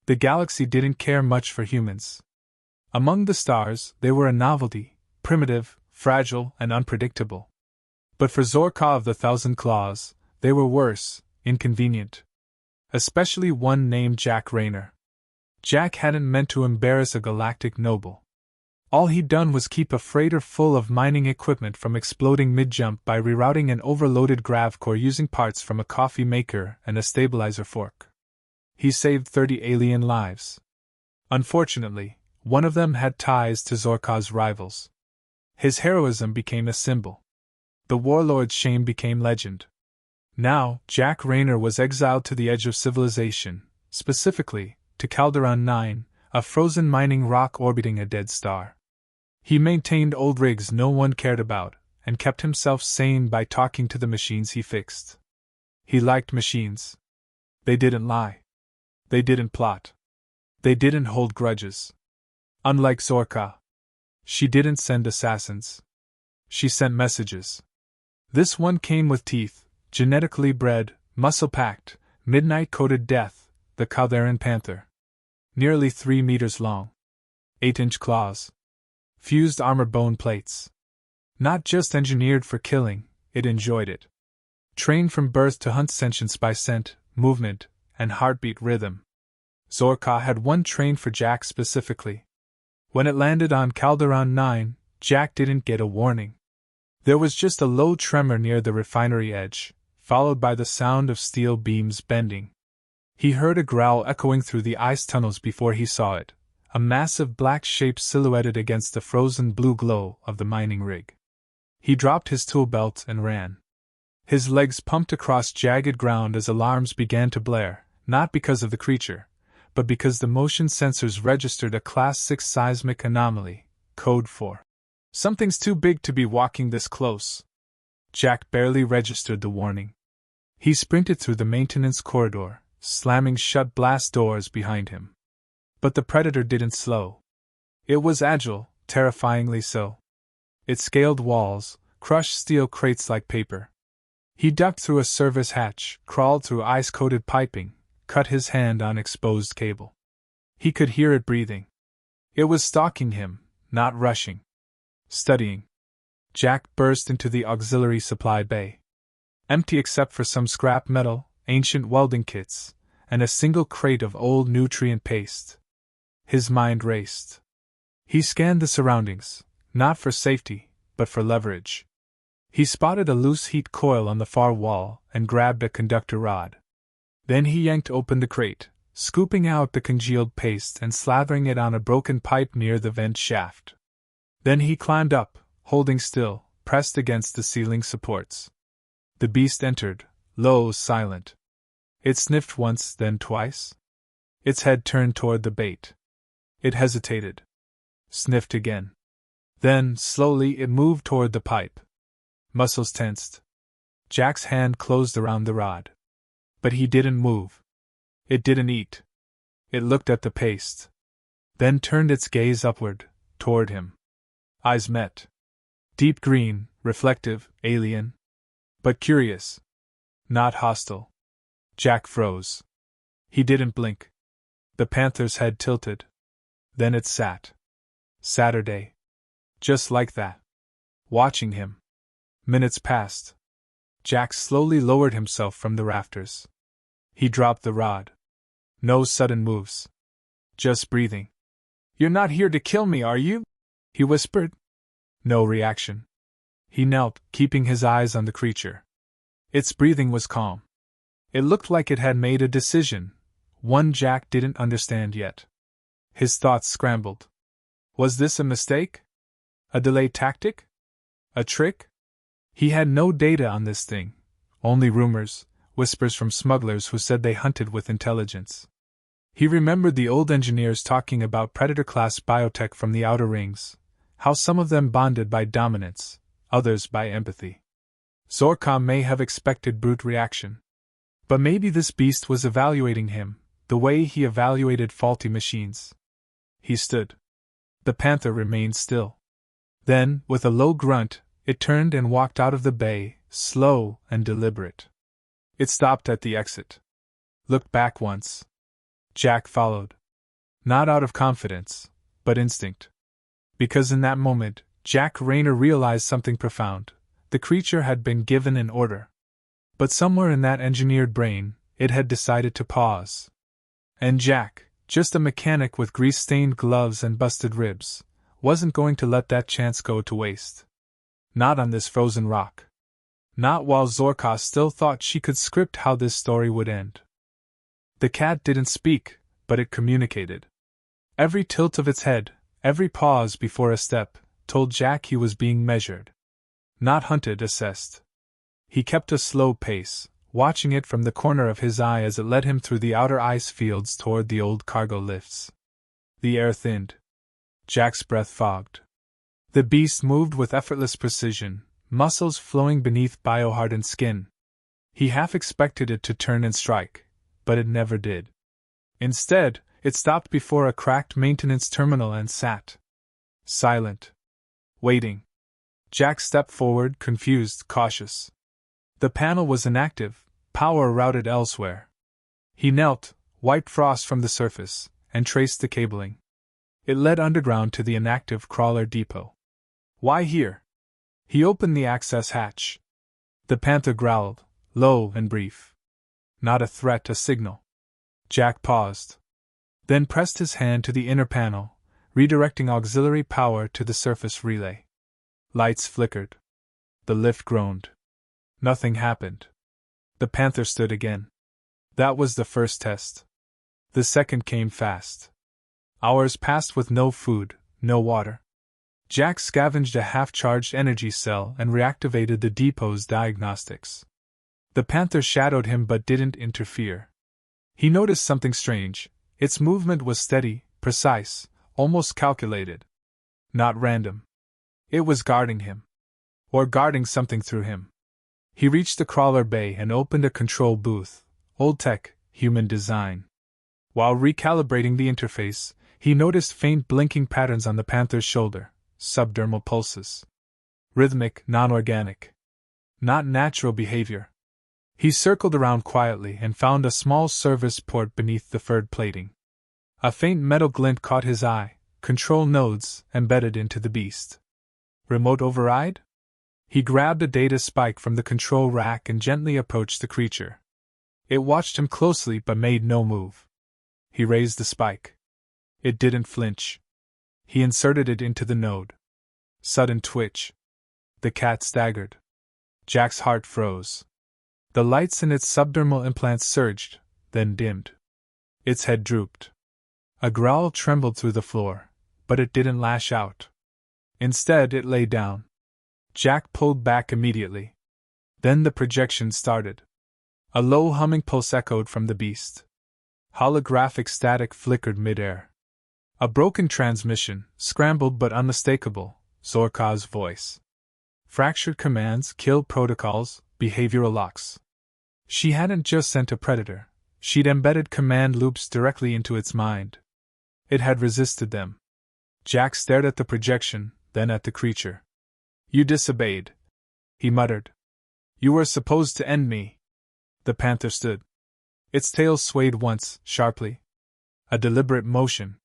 The galaxy didn't care much for humans. Among the stars, they were a novelty, primitive, fragile, and unpredictable. But for Zorka of the Thousand Claws, they were worse, inconvenient. Especially one named Jack Rayner. Jack hadn't meant to embarrass a galactic noble. All he'd done was keep a freighter full of mining equipment from exploding mid-jump by rerouting an overloaded grav core using parts from a coffee maker and a stabilizer fork. He saved 30 alien lives. Unfortunately, one of them had ties to Zorka's rivals. His heroism became a symbol. The warlord's shame became legend. Now, Jack Rayner was exiled to the edge of civilization, specifically, to Calderon 9, a frozen mining rock orbiting a dead star. He maintained old rigs no one cared about, and kept himself sane by talking to the machines he fixed. He liked machines. They didn't lie. They didn't plot. They didn't hold grudges. Unlike Zorka. She didn't send assassins. She sent messages. This one came with teeth, genetically bred, muscle-packed, midnight-coated death, the Calderon Panther. Nearly 3 meters long. 8-inch claws. Fused armor bone plates. Not just engineered for killing, it enjoyed it. Trained from birth to hunt sentience by scent, movement, and heartbeat rhythm. Zorka had one trained for Jack specifically. When it landed on Calderon 9, Jack didn't get a warning. There was just a low tremor near the refinery edge, followed by the sound of steel beams bending. He heard a growl echoing through the ice tunnels before he saw it, a massive black shape silhouetted against the frozen blue glow of the mining rig. He dropped his tool belt and ran. His legs pumped across jagged ground as alarms began to blare, not because of the creature, but because the motion sensors registered a Class 6 seismic anomaly, code 4. Something's too big to be walking this close. Jack barely registered the warning. He sprinted through the maintenance corridor, slamming shut blast doors behind him. But the predator didn't slow. It was agile, terrifyingly so. It scaled walls, crushed steel crates like paper. He ducked through a service hatch, crawled through ice-coated piping, cut his hand on exposed cable. He could hear it breathing. It was stalking him, not rushing. Studying. Jack burst into the auxiliary supply bay. Empty except for some scrap metal, ancient welding kits, and a single crate of old nutrient paste. His mind raced. He scanned the surroundings, not for safety, but for leverage. He spotted a loose heat coil on the far wall and grabbed a conductor rod. Then he yanked open the crate, scooping out the congealed paste and slathering it on a broken pipe near the vent shaft. Then he climbed up, holding still, pressed against the ceiling supports. The beast entered, low, silent. It sniffed once, then twice. Its head turned toward the bait. It hesitated. Sniffed again. Then, slowly, it moved toward the pipe. Muscles tensed. Jack's hand closed around the rod. But he didn't move. It didn't eat. It looked at the paste. Then turned its gaze upward, toward him. Eyes met. Deep green, reflective, alien. But curious. Not hostile. Jack froze. He didn't blink. The panther's head tilted. Then it sat. Saturday. Just like that. Watching him. Minutes passed. Jack slowly lowered himself from the rafters. He dropped the rod. No sudden moves. Just breathing. "You're not here to kill me, are you?" he whispered. No reaction. He knelt, keeping his eyes on the creature. Its breathing was calm. It looked like it had made a decision, one Jack didn't understand yet. His thoughts scrambled. Was this a mistake? A delay tactic? A trick? He had no data on this thing, only rumors, whispers from smugglers who said they hunted with intelligence. He remembered the old engineers talking about predator-class biotech from the outer rings, how some of them bonded by dominance, others by empathy. Zorka may have expected brute reaction. But maybe this beast was evaluating him, the way he evaluated faulty machines. He stood. The panther remained still. Then, with a low grunt, it turned and walked out of the bay, slow and deliberate. It stopped at the exit. Looked back once. Jack followed. Not out of confidence, but instinct. Because in that moment, Jack Rayner realized something profound. The creature had been given an order. But somewhere in that engineered brain, it had decided to pause. And Jack, just a mechanic with grease-stained gloves and busted ribs, wasn't going to let that chance go to waste. Not on this frozen rock. Not while Zorka still thought she could script how this story would end. The cat didn't speak, but it communicated. Every tilt of its head, every pause before a step, told Jack he was being measured. Not hunted, assessed. He kept a slow pace, watching it from the corner of his eye as it led him through the outer ice fields toward the old cargo lifts. The air thinned. Jack's breath fogged. The beast moved with effortless precision, muscles flowing beneath biohardened skin. He half expected it to turn and strike, but it never did. Instead, it stopped before a cracked maintenance terminal and sat. Silent. Waiting. Jack stepped forward, confused, cautious. The panel was inactive, power routed elsewhere. He knelt, wiped frost from the surface, and traced the cabling. It led underground to the inactive crawler depot. Why here? He opened the access hatch. The panther growled, low and brief. Not a threat, a signal. Jack paused. Then pressed his hand to the inner panel, redirecting auxiliary power to the surface relay. Lights flickered. The lift groaned. Nothing happened. The panther stood again. That was the first test. The second came fast. Hours passed with no food, no water. Jack scavenged a half-charged energy cell and reactivated the depot's diagnostics. The panther shadowed him but didn't interfere. He noticed something strange. Its movement was steady, precise, almost calculated. Not random. It was guarding him. Or guarding something through him. He reached the crawler bay and opened a control booth. Old tech, human design. While recalibrating the interface, he noticed faint blinking patterns on the panther's shoulder. Subdermal pulses. Rhythmic, non-organic. Not natural behavior. He circled around quietly and found a small service port beneath the furred plating. A faint metal glint caught his eye, control nodes embedded into the beast. Remote override? He grabbed a data spike from the control rack and gently approached the creature. It watched him closely but made no move. He raised the spike. It didn't flinch. He inserted it into the node. Sudden twitch. The cat staggered. Jack's heart froze. The lights in its subdermal implants surged, then dimmed. Its head drooped. A growl trembled through the floor, but it didn't lash out. Instead, it lay down. Jack pulled back immediately. Then the projection started. A low humming pulse echoed from the beast. Holographic static flickered midair. A broken transmission, scrambled but unmistakable, Zorka's voice. Fractured commands, kill protocols, behavioral locks. She hadn't just sent a predator, she'd embedded command loops directly into its mind. It had resisted them. Jack stared at the projection, then at the creature. You disobeyed, he muttered. You were supposed to end me. The panther stood. Its tail swayed once, sharply. A deliberate motion.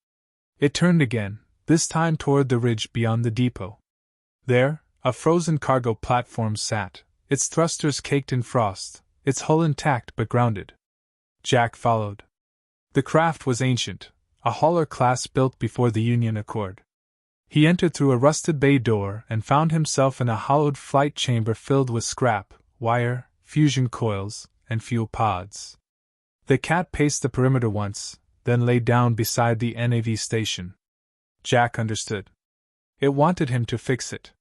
It turned again, this time toward the ridge beyond the depot. There, a frozen cargo platform sat, its thrusters caked in frost, its hull intact but grounded. Jack followed. The craft was ancient, a hauler class built before the Union Accord. He entered through a rusted bay door and found himself in a hollowed flight chamber filled with scrap, wire, fusion coils, and fuel pods. The cat paced the perimeter once, then lay down beside the NAV station. Jack understood. It wanted him to fix it.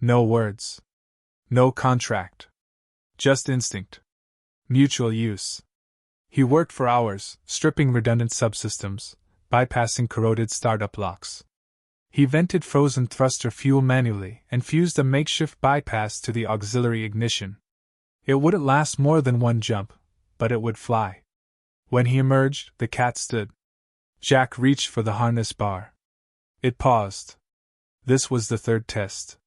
No words. No contract. Just instinct. Mutual use. He worked for hours, stripping redundant subsystems, bypassing corroded startup locks. He vented frozen thruster fuel manually and fused a makeshift bypass to the auxiliary ignition. It wouldn't last more than one jump, but it would fly. When he emerged, the cat stood. Jack reached for the harness bar. It paused. This was the third test.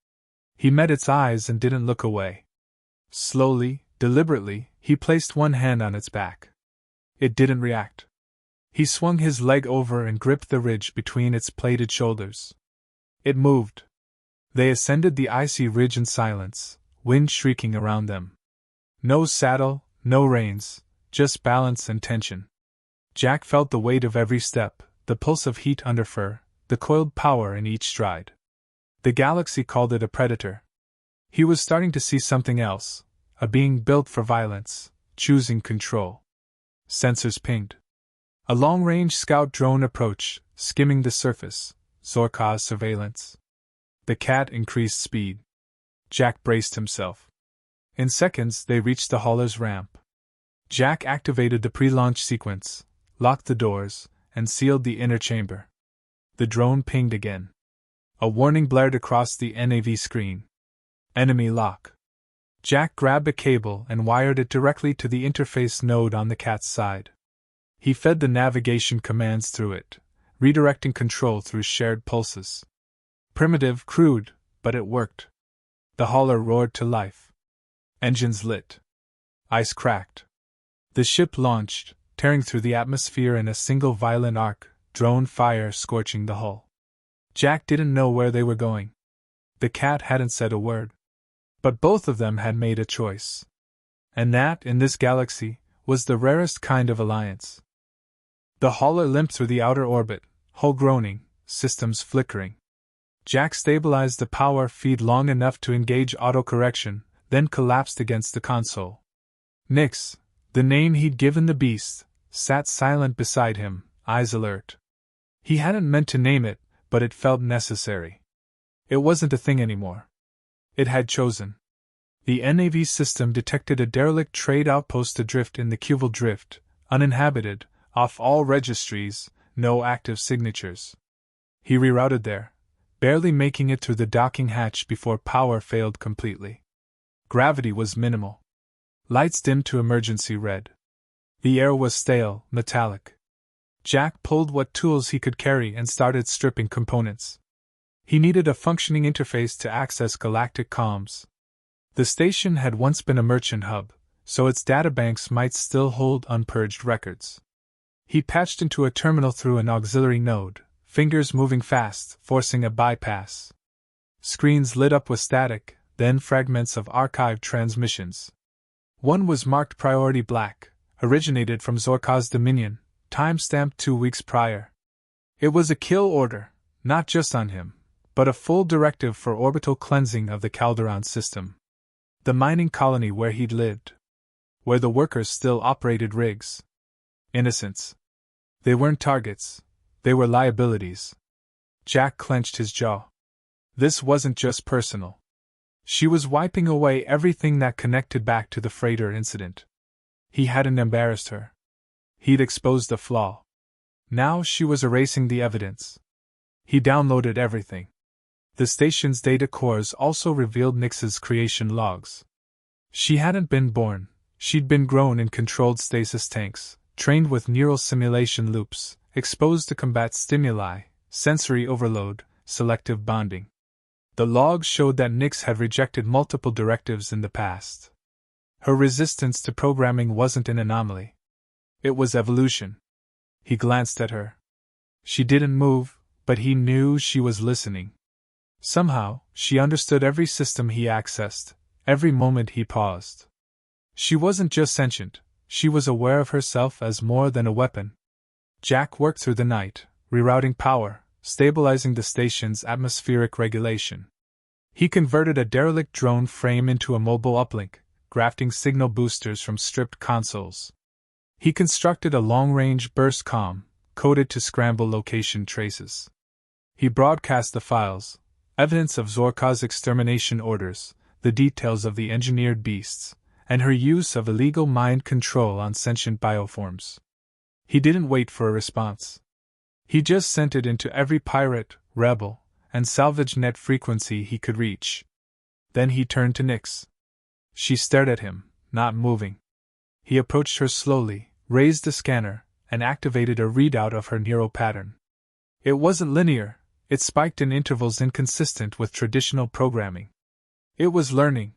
He met its eyes and didn't look away. Slowly, deliberately, he placed one hand on its back. It didn't react. He swung his leg over and gripped the ridge between its plated shoulders. It moved. They ascended the icy ridge in silence, wind shrieking around them. No saddle, no reins, just balance and tension. Jack felt the weight of every step, the pulse of heat under fur, the coiled power in each stride. The galaxy called it a predator. He was starting to see something else, a being built for violence, choosing control. Sensors pinged. A long-range scout drone approached, skimming the surface, Zorka's surveillance. The cat increased speed. Jack braced himself. In seconds they reached the hauler's ramp. Jack activated the pre-launch sequence, locked the doors, and sealed the inner chamber. The drone pinged again. A warning blared across the NAV screen. Enemy lock. Jack grabbed a cable and wired it directly to the interface node on the cat's side. He fed the navigation commands through it, redirecting control through shared pulses. Primitive, crude, but it worked. The hauler roared to life. Engines lit. Ice cracked. The ship launched, tearing through the atmosphere in a single violent arc, drone fire scorching the hull. Jack didn't know where they were going. The cat hadn't said a word. But both of them had made a choice. And that, in this galaxy, was the rarest kind of alliance. The hauler limped through the outer orbit, hull groaning, systems flickering. Jack stabilized the power feed long enough to engage autocorrection, then collapsed against the console. Nyx, the name he'd given the beast, sat silent beside him, eyes alert. He hadn't meant to name it, but it felt necessary. It wasn't a thing anymore. It had chosen. The NAV system detected a derelict trade outpost adrift in the Cuval Drift, uninhabited, off all registries, no active signatures. He rerouted there, barely making it through the docking hatch before power failed completely. Gravity was minimal. Lights dimmed to emergency red. The air was stale, metallic. Jack pulled what tools he could carry and started stripping components. He needed a functioning interface to access galactic comms. The station had once been a merchant hub, so its databanks might still hold unpurged records. He patched into a terminal through an auxiliary node, fingers moving fast, forcing a bypass. Screens lit up with static, then fragments of archived transmissions. One was marked Priority Black, originated from Zorka's Dominion, time-stamped 2 weeks prior. It was a kill order, not just on him, but a full directive for orbital cleansing of the Calderon system. The mining colony where he'd lived. Where the workers still operated rigs. Innocents. They weren't targets, they were liabilities. Jack clenched his jaw. This wasn't just personal. She was wiping away everything that connected back to the freighter incident. He hadn't embarrassed her. He'd exposed a flaw. Now she was erasing the evidence. He downloaded everything. The station's data cores also revealed Nyx's creation logs. She hadn't been born, she'd been grown in controlled stasis tanks, trained with neural simulation loops, exposed to combat stimuli, sensory overload, selective bonding. The logs showed that Nyx had rejected multiple directives in the past. Her resistance to programming wasn't an anomaly. It was evolution. He glanced at her. She didn't move, but he knew she was listening. Somehow, she understood every system he accessed, every moment he paused. She wasn't just sentient, she was aware of herself as more than a weapon. Jack worked through the night, rerouting power, stabilizing the station's atmospheric regulation. He converted a derelict drone frame into a mobile uplink, grafting signal boosters from stripped consoles. He constructed a long-range burst comm, coded to scramble location traces. He broadcast the files, evidence of Zorka's extermination orders, the details of the engineered beasts, and her use of illegal mind control on sentient bioforms. He didn't wait for a response. He just sent it into every pirate, rebel, and salvage net frequency he could reach. Then he turned to Nyx. She stared at him, not moving. He approached her slowly, raised the scanner, and activated a readout of her neural pattern. It wasn't linear, it spiked in intervals inconsistent with traditional programming. It was learning.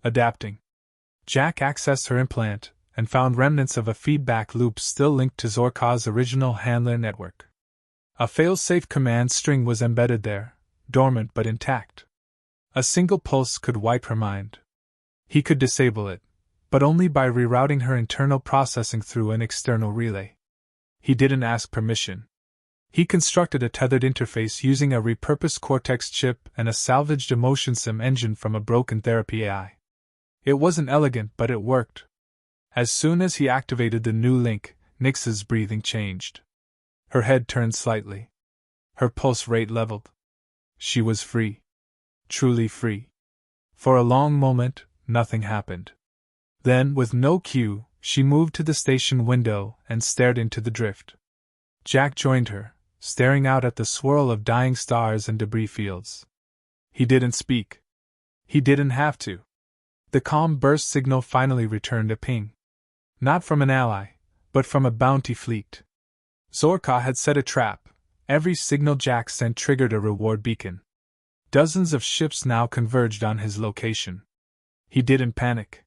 Adapting. Jack accessed her implant, and found remnants of a feedback loop still linked to Zorka's original handler network. A fail-safe command string was embedded there, dormant but intact. A single pulse could wipe her mind. He could disable it, but only by rerouting her internal processing through an external relay. He didn't ask permission. He constructed a tethered interface using a repurposed Cortex chip and a salvaged EmotionSim engine from a broken Therapy AI. It wasn't elegant, but it worked. As soon as he activated the new link, Nyx's breathing changed. Her head turned slightly. Her pulse rate leveled. She was free. Truly free. For a long moment, nothing happened. Then, with no cue, she moved to the station window and stared into the drift. Jack joined her, staring out at the swirl of dying stars and debris fields. He didn't speak. He didn't have to. The calm burst signal finally returned a ping. Not from an ally, but from a bounty fleet. Zorka had set a trap. Every signal Jack sent triggered a reward beacon. Dozens of ships now converged on his location. He didn't panic.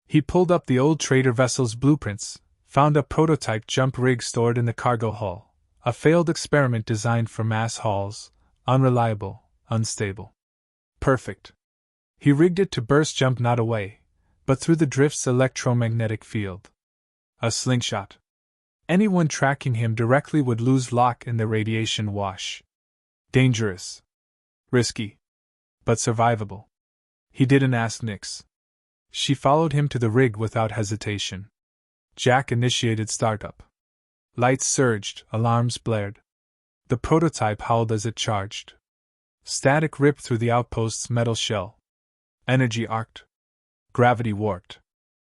He pulled up the old trader vessel's blueprints, found a prototype jump rig stored in the cargo hull. A failed experiment designed for mass hauls, unreliable, unstable. Perfect. He rigged it to burst jump not away, but through the drift's electromagnetic field. A slingshot. Anyone tracking him directly would lose lock in the radiation wash. Dangerous. Risky. But survivable. He didn't ask Nyx. She followed him to the rig without hesitation. Jack initiated startup. Lights surged, alarms blared. The prototype howled as it charged. Static ripped through the outpost's metal shell. Energy arced. Gravity warped.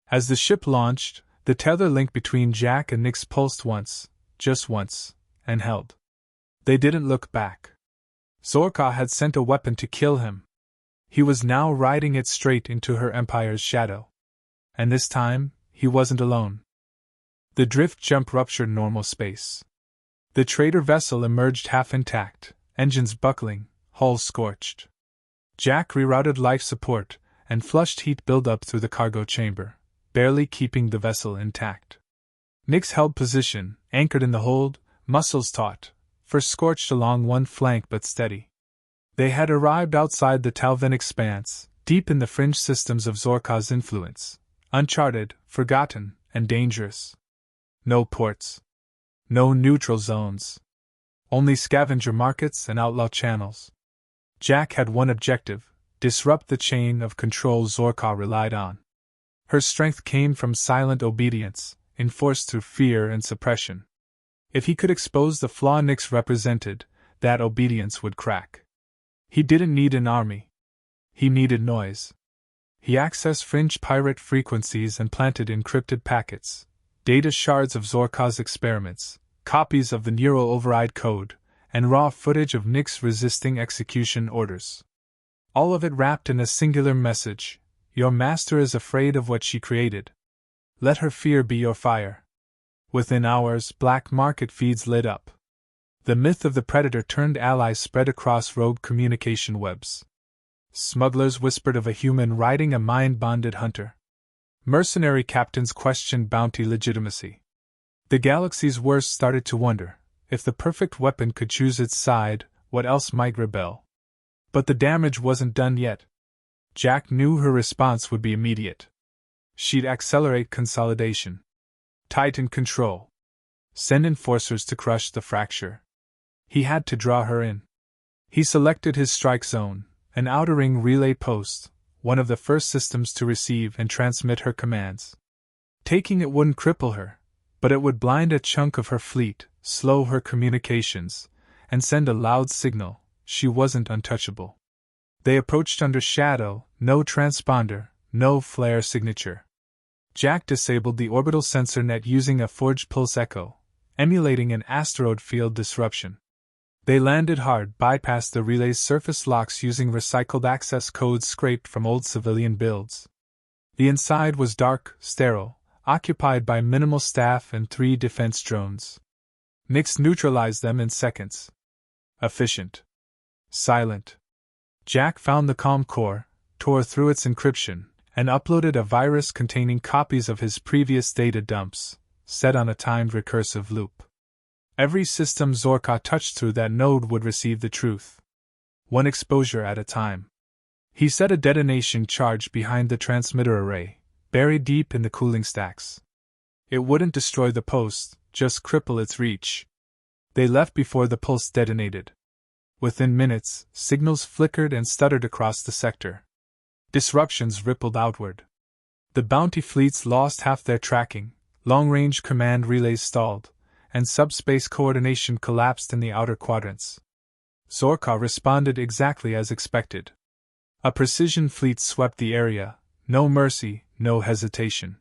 As the ship launched, the tether link between Jack and Nyx pulsed once, just once, and held. They didn't look back. Zorka had sent a weapon to kill him. He was now riding it straight into her empire's shadow. And this time, he wasn't alone. The drift jump ruptured normal space. The trader vessel emerged half intact, engines buckling, hull scorched. Jack rerouted life support and flushed heat buildup through the cargo chamber, barely keeping the vessel intact. Nyx held position, anchored in the hold, muscles taut, first scorched along one flank but steady. They had arrived outside the Talvin expanse, deep in the fringe systems of Zorka's influence, uncharted, forgotten, and dangerous. No ports. No neutral zones. Only scavenger markets and outlaw channels. Jack had one objective: disrupt the chain of control Zorka relied on. Her strength came from silent obedience, enforced through fear and suppression. If he could expose the flaw Nyx represented, that obedience would crack. He didn't need an army. He needed noise. He accessed fringe pirate frequencies and planted encrypted packets. Data shards of Zorka's experiments, copies of the neural override code, and raw footage of Nyx resisting execution orders. All of it wrapped in a singular message: your master is afraid of what she created. Let her fear be your fire. Within hours, black market feeds lit up. The myth of the predator turned allies spread across rogue communication webs. Smugglers whispered of a human riding a mind-bonded hunter. Mercenary captains questioned bounty legitimacy. The galaxy's worst started to wonder, if the perfect weapon could choose its side, what else might rebel? But the damage wasn't done yet. Jack knew her response would be immediate. She'd accelerate consolidation. Tighten control. Send enforcers to crush the fracture. He had to draw her in. He selected his strike zone, an outer ring relay post, one of the first systems to receive and transmit her commands. Taking it wouldn't cripple her, but it would blind a chunk of her fleet, slow her communications, and send a loud signal: she wasn't untouchable. They approached under shadow, no transponder, no flare signature. Jack disabled the orbital sensor net using a forged pulse echo, emulating an asteroid field disruption. They landed hard, bypassed the relay's surface locks using recycled access codes scraped from old civilian builds. The inside was dark, sterile, occupied by minimal staff and 3 defense drones. Nyx neutralized them in seconds. Efficient. Silent. Jack found the COM core, tore through its encryption, and uploaded a virus containing copies of his previous data dumps, set on a timed recursive loop. Every system Zorka touched through that node would receive the truth. One exposure at a time. He set a detonation charge behind the transmitter array, buried deep in the cooling stacks. It wouldn't destroy the post, just cripple its reach. They left before the pulse detonated. Within minutes, signals flickered and stuttered across the sector. Disruptions rippled outward. The bounty fleets lost half their tracking, long-range command relays stalled, and subspace coordination collapsed in the outer quadrants. Zorka responded exactly as expected. A precision fleet swept the area, no mercy, no hesitation.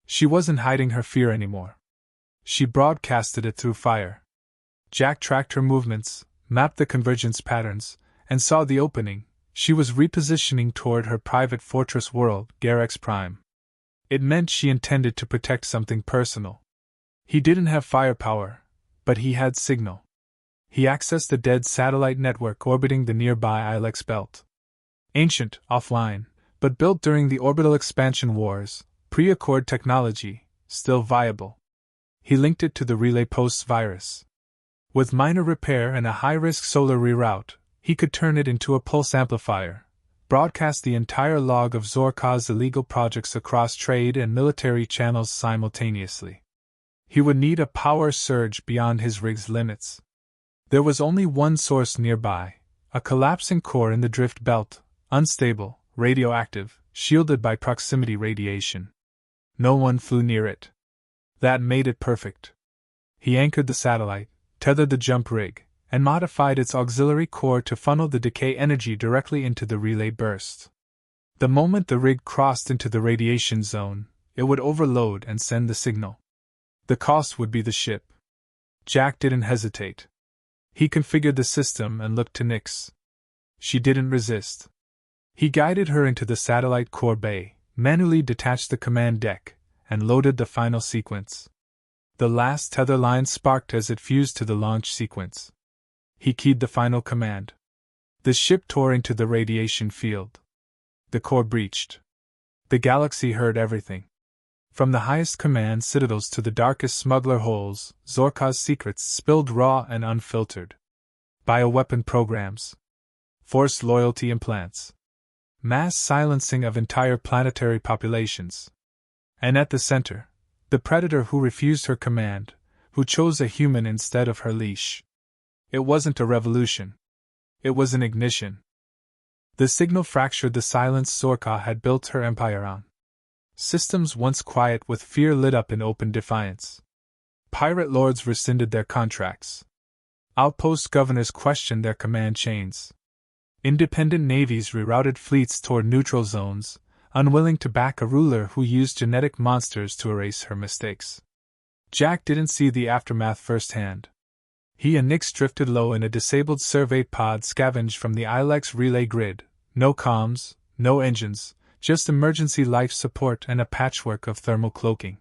She wasn't hiding her fear anymore. She broadcasted it through fire. Jack tracked her movements, mapped the convergence patterns, and saw the opening. She was repositioning toward her private fortress world, Garex Prime. It meant she intended to protect something personal. He didn't have firepower, but he had signal. He accessed the dead satellite network orbiting the nearby Ilex belt. Ancient, offline, but built during the orbital expansion wars, pre-Accord technology, still viable. He linked it to the Relay Post's virus. With minor repair and a high-risk solar reroute, he could turn it into a pulse amplifier, broadcast the entire log of Zorka's illegal projects across trade and military channels simultaneously. He would need a power surge beyond his rig's limits. There was only one source nearby, a collapsing core in the drift belt, unstable, radioactive, shielded by proximity radiation. No one flew near it. That made it perfect. He anchored the satellite, tethered the jump rig, and modified its auxiliary core to funnel the decay energy directly into the relay burst. The moment the rig crossed into the radiation zone, it would overload and send the signal. The cost would be the ship. Jack didn't hesitate. He configured the system and looked to Nyx. She didn't resist. He guided her into the satellite core bay, manually detached the command deck, and loaded the final sequence. The last tether line sparked as it fused to the launch sequence. He keyed the final command. The ship tore into the radiation field. The core breached. The galaxy heard everything. From the highest command citadels to the darkest smuggler holes, Zorka's secrets spilled raw and unfiltered. Bioweapon programs. Forced loyalty implants. Mass silencing of entire planetary populations. And at the center, the predator who refused her command, who chose a human instead of her leash. It wasn't a revolution. It was an ignition. The signal fractured the silence Zorka had built her empire on. Systems once quiet with fear lit up in open defiance. Pirate lords rescinded their contracts. Outpost governors questioned their command chains. Independent navies rerouted fleets toward neutral zones, unwilling to back a ruler who used genetic monsters to erase her mistakes. Jack didn't see the aftermath firsthand. He and Nyx drifted low in a disabled survey pod scavenged from the Ilex relay grid. No comms, no engines, just emergency life support and a patchwork of thermal cloaking.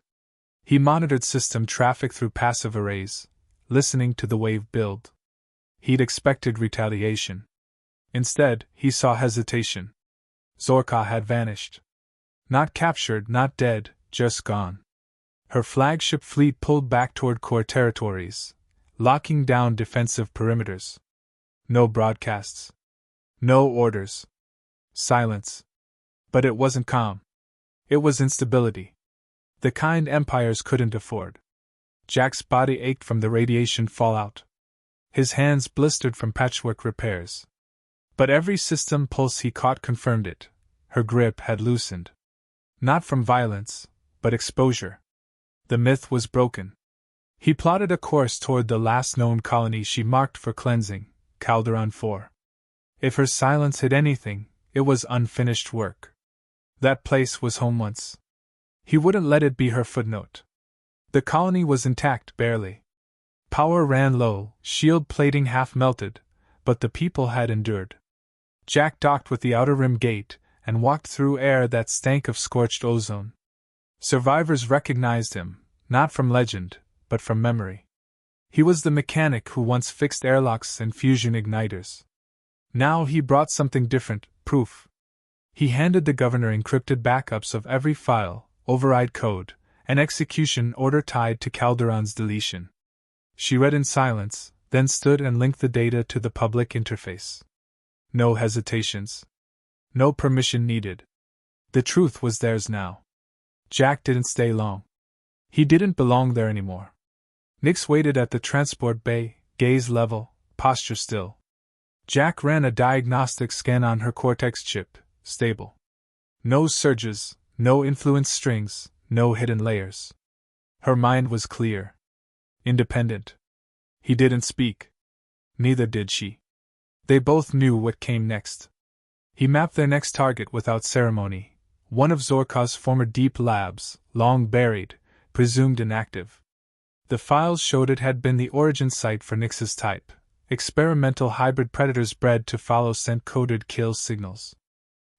He monitored system traffic through passive arrays, listening to the wave build. He'd expected retaliation. Instead, he saw hesitation. Zorka had vanished. Not captured, not dead, just gone. Her flagship fleet pulled back toward core territories, locking down defensive perimeters. No broadcasts. No orders. Silence. But it wasn't calm. It was instability. The kind empires couldn't afford. Jack's body ached from the radiation fallout. His hands blistered from patchwork repairs. But every system pulse he caught confirmed it. Her grip had loosened. Not from violence, but exposure. The myth was broken. He plotted a course toward the last known colony she marked for cleansing, Calderon 4. If her silence hid anything, it was unfinished work. That place was home once. He wouldn't let it be her footnote. The colony was intact, barely. Power ran low, shield plating half melted, but the people had endured. Jack docked with the outer rim gate and walked through air that stank of scorched ozone. Survivors recognized him, not from legend, but from memory. He was the mechanic who once fixed airlocks and fusion igniters. Now he brought something different, proof. He handed the governor encrypted backups of every file, override code, and execution order tied to Calderon's deletion. She read in silence, then stood and linked the data to the public interface. No hesitations. No permission needed. The truth was theirs now. Jack didn't stay long. He didn't belong there anymore. Nix waited at the transport bay, gaze level, posture still. Jack ran a diagnostic scan on her Cortex chip, stable. No surges, no influence strings, no hidden layers. Her mind was clear. Independent. He didn't speak. Neither did she. They both knew what came next. He mapped their next target without ceremony, one of Zorka's former deep labs, long buried, presumed inactive. The files showed it had been the origin site for Nix's type, experimental hybrid predators bred to follow scent-coded kill signals.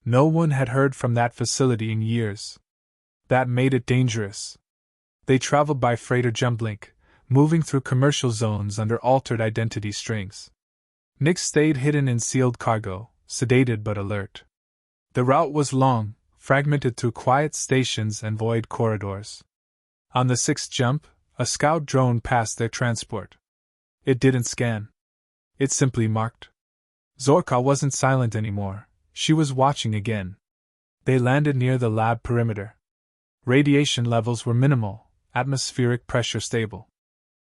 No one had heard from that facility in years. That made it dangerous. They traveled by freighter jumblink, moving through commercial zones under altered identity strings. Nix stayed hidden in sealed cargo, sedated but alert. The route was long, fragmented through quiet stations and void corridors. On the sixth jump, a scout drone passed their transport. It didn't scan. It simply marked. Zorka wasn't silent anymore. She was watching again. They landed near the lab perimeter. Radiation levels were minimal, atmospheric pressure stable.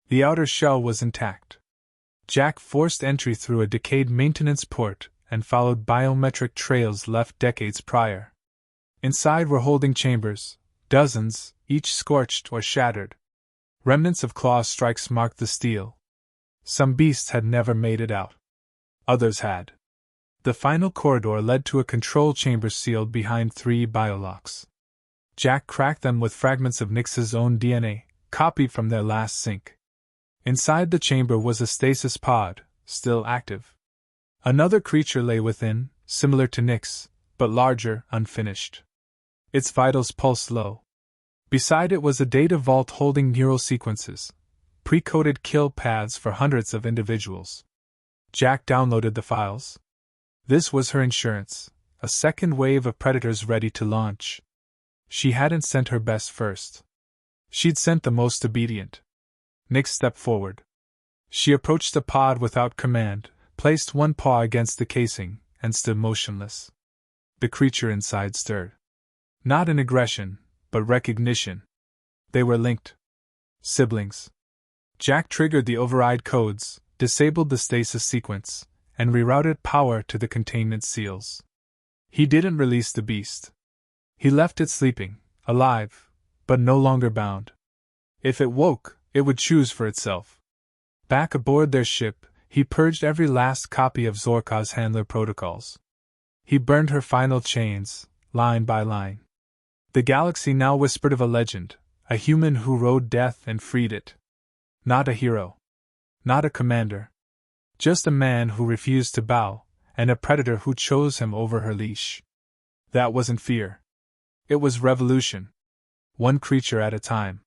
The outer shell was intact. Jack forced entry through a decayed maintenance port and followed biometric trails left decades prior. Inside were holding chambers, dozens, each scorched or shattered. Remnants of claw strikes marked the steel. Some beasts had never made it out. Others had. The final corridor led to a control chamber sealed behind 3 biolocks. Jack cracked them with fragments of Nix's own DNA, copied from their last sync. Inside the chamber was a stasis pod, still active. Another creature lay within, similar to Nix, but larger, unfinished. Its vitals pulsed low. Beside it was a data vault holding neural sequences, pre-coded kill paths for hundreds of individuals. Jack downloaded the files. This was her insurance, a second wave of predators ready to launch. She hadn't sent her best first. She'd sent the most obedient. Nix stepped forward. She approached the pod without command, placed one paw against the casing, and stood motionless. The creature inside stirred. Not in aggression, but recognition. They were linked. Siblings. Jack triggered the override codes, disabled the stasis sequence, and rerouted power to the containment seals. He didn't release the beast. He left it sleeping, alive, but no longer bound. If it woke, it would choose for itself. Back aboard their ship, he purged every last copy of Zorka's handler protocols. He burned her final chains, line by line. The galaxy now whispered of a legend, a human who rode death and freed it. Not a hero. Not a commander. Just a man who refused to bow, and a predator who chose him over her leash. That wasn't fear. It was revolution. One creature at a time.